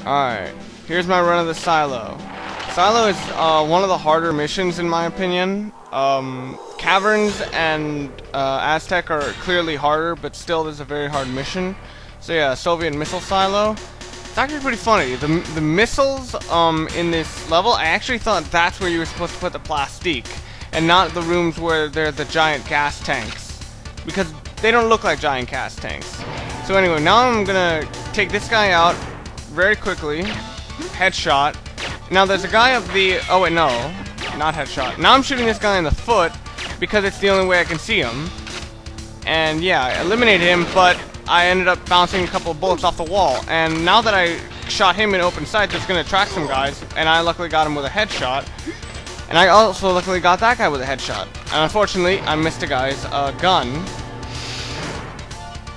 Alright, here's my run of the silo. Silo is one of the harder missions in my opinion. Caverns and Aztec are clearly harder, but still this is a very hard mission. So yeah, Soviet missile silo. It's actually pretty funny. The missiles in this level, I actually thought that's where you were supposed to put the plastique, and not the rooms where there's the giant gas tanks, because they don't look like giant gas tanks. So anyway, now I'm gonna take this guy out very quickly. Headshot. Now there's a guy up the... oh wait, no. Not headshot. Now I'm shooting this guy in the foot because it's the only way I can see him. And yeah, I eliminated him, but I ended up bouncing a couple of bullets off the wall. And now that I shot him in open sight, that's going to attract some guys. And I luckily got him with a headshot. And I also luckily got that guy with a headshot. And unfortunately, I missed a guy's gun.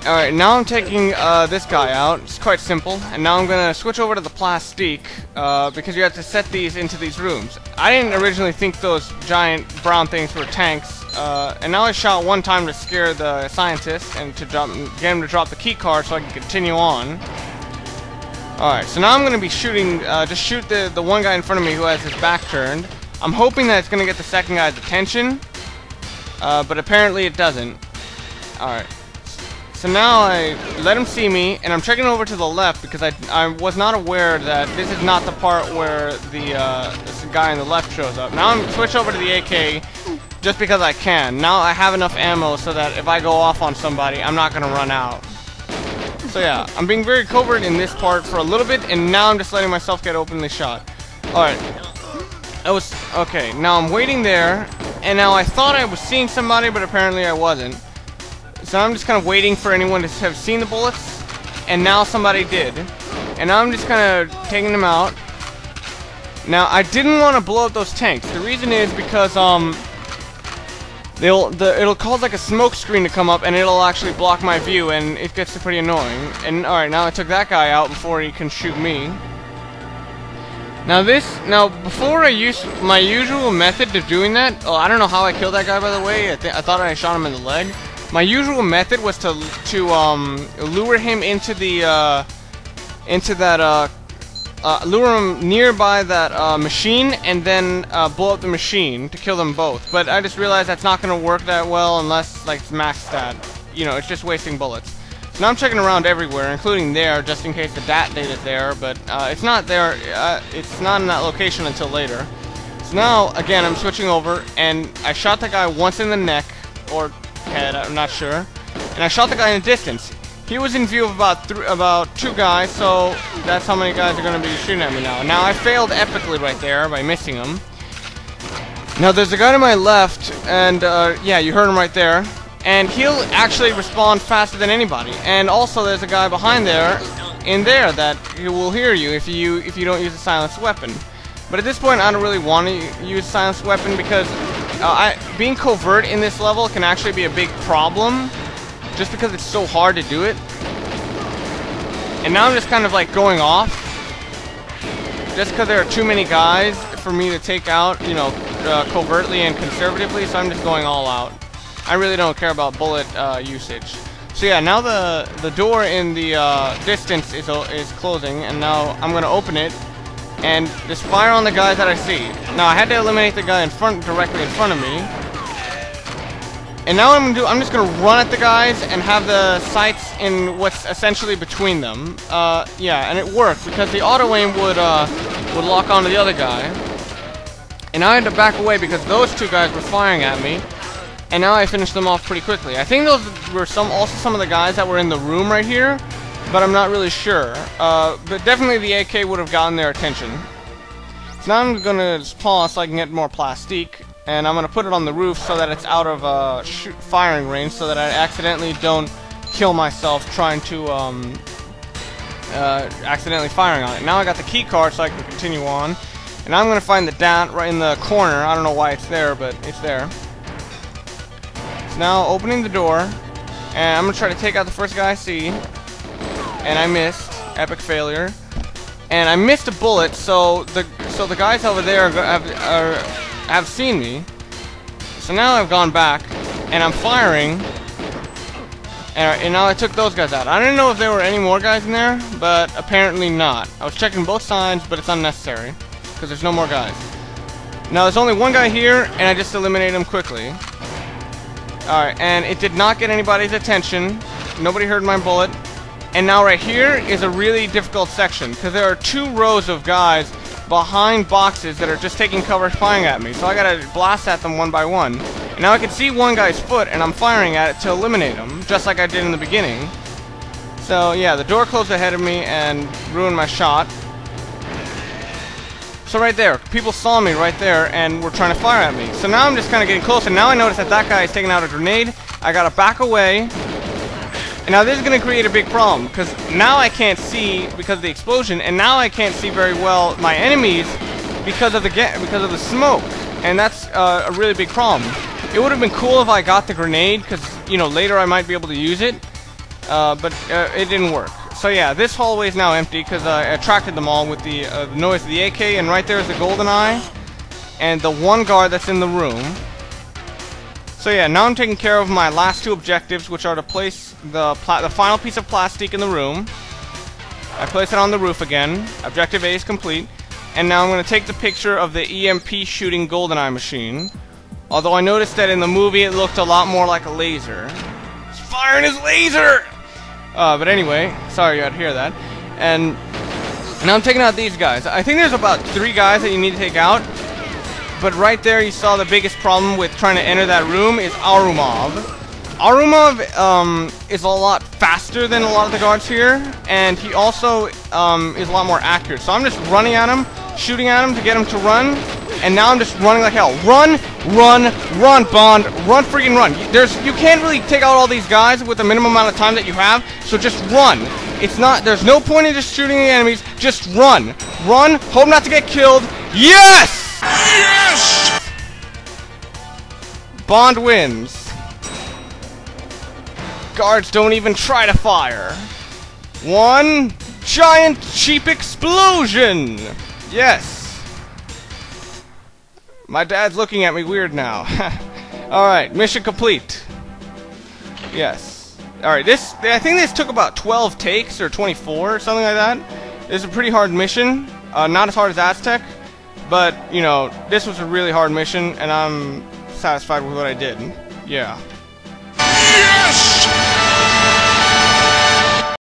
Alright, now I'm taking this guy out. It's quite simple. And now I'm going to switch over to the plastique, because you have to set these into these rooms. I didn't originally think those giant brown things were tanks. And now I shot one time to scare the scientist and to get him to drop the key card so I can continue on. Alright, so now I'm going to be shooting, just shoot the one guy in front of me who has his back turned. I'm hoping that it's going to get the second guy's attention, but apparently it doesn't. Alright. So now I let him see me, and I'm checking over to the left because I was not aware that this is not the part where this guy on the left shows up. Now I'm switch over to the AK just because I can. Now I have enough ammo so that if I go off on somebody, I'm not going to run out. So yeah, I'm being very covert in this part for a little bit, and now I'm just letting myself get openly shot. Alright. Okay, now I'm waiting there, and now I thought I was seeing somebody, but apparently I wasn't. So I'm just kind of waiting for anyone to have seen the bullets, and now somebody did. And now I'm just kind of taking them out. Now, I didn't want to blow up those tanks. The reason is because, it'll cause like a smoke screen to come up, and it'll actually block my view, and it gets pretty annoying. And, alright, now I took that guy out before he can shoot me. Now before I used my usual method of doing that, I don't know how I killed that guy, by the way. I thought I shot him in the leg. My usual method was to lure him into lure him nearby that machine, and then blow up the machine to kill them both. But I just realized that's not going to work that well unless like it's max stat. You know, it's just wasting bullets. So now I'm checking around everywhere, including there, just in case the DAT data's there. But it's not there. It's not in that location until later. So now again, I'm switching over, and I shot the guy once in the neck, or head, I'm not sure, and I shot the guy in the distance. He was in view of about two guys, so that's how many guys are going to be shooting at me now. Now I failed epically right there by missing him. Now there's a guy to my left, and yeah, you heard him right there, and he'll actually respond faster than anybody. And also there's a guy behind there, that he will hear you if you don't use a silenced weapon. But at this point, I don't really want to use a silenced weapon because being covert in this level can actually be a big problem, just because it's so hard to do it. And now I'm just kind of like going off, just because there are too many guys for me to take out, you know, covertly and conservatively. So I'm just going all out. I really don't care about bullet usage. So yeah, now the door in the distance is closing, and now I'm gonna open it and just fire on the guys that I see. Now I had to eliminate the guy directly in front of me. And now I'm just gonna run at the guys and have the sights in what's essentially between them. Yeah, and it worked because the auto aim would lock onto the other guy. And I had to back away because those two guys were firing at me. And now I finished them off pretty quickly. I think those were also some of the guys that were in the room right here, but I'm not really sure. But definitely the AK would have gotten their attention. So now I'm gonna just pause so I can get more plastique, and I'm gonna put it on the roof so that it's out of firing range, so that I accidentally don't kill myself trying to accidentally firing on it. Now I got the key card so I can continue on, and I'm gonna find the DAT right in the corner. I don't know why it's there, but it's there. So now opening the door, and I'm gonna try to take out the first guy I see. And I missed. Epic failure. And I missed a bullet, so the guys over there have seen me. So now I've gone back, and I'm firing. And now I took those guys out. I didn't know if there were any more guys in there, but apparently not. I was checking both sides, but it's unnecessary, because there's no more guys. Now there's only one guy here, and I just eliminated him quickly. Alright, and it did not get anybody's attention. Nobody heard my bullet. And now right here is a really difficult section, because there are 2 rows of guys behind boxes that are just taking cover firing at me. So I gotta blast at them one by one. And now I can see one guy's foot, and I'm firing at it to eliminate him, just like I did in the beginning. So yeah, the door closed ahead of me and ruined my shot. So right there, people saw me right there and were trying to fire at me. So now I'm just kind of getting close, and now I notice that that guy is taking out a grenade. I gotta back away. And now this is going to create a big problem, because now I can't see because of the explosion, and now I can't see very well my enemies because of the smoke, and that's a really big problem. It would have been cool if I got the grenade, because, you know, later I might be able to use it, but it didn't work. So yeah, this hallway is now empty, because I attracted them all with the noise of the AK, and right there is the Goldeneye, and the one guard that's in the room. So yeah, now I'm taking care of my last 2 objectives, which are to place the final piece of plastic in the room. I place it on the roof again. Objective A is complete. And now I'm going to take the picture of the EMP shooting Goldeneye machine. Although I noticed that in the movie it looked a lot more like a laser. He's firing his laser! But anyway, sorry you had to hear that. And now I'm taking out these guys. I think there's about 3 guys that you need to take out. But right there you saw the biggest problem with trying to enter that room is Arumov. Arumov is a lot faster than a lot of the guards here, and he also is a lot more accurate. So I'm just running at him, shooting at him to get him to run, and now I'm just running like hell. Run, run, run, Bond, run, freaking run. You can't really take out all these guys with the minimum amount of time that you have, so just run. There's no point in just shooting the enemies, just run. Run, hope not to get killed. Yes! Yes! Bond wins. Guards don't even try to fire. One giant cheap explosion! Yes. My dad's looking at me weird now. Alright, mission complete. Yes. Alright, I think this took about 12 takes or 24 or something like that. This is a pretty hard mission. Not as hard as Aztec. But, you know, this was a really hard mission, and I'm satisfied with what I did. Yeah. Yes!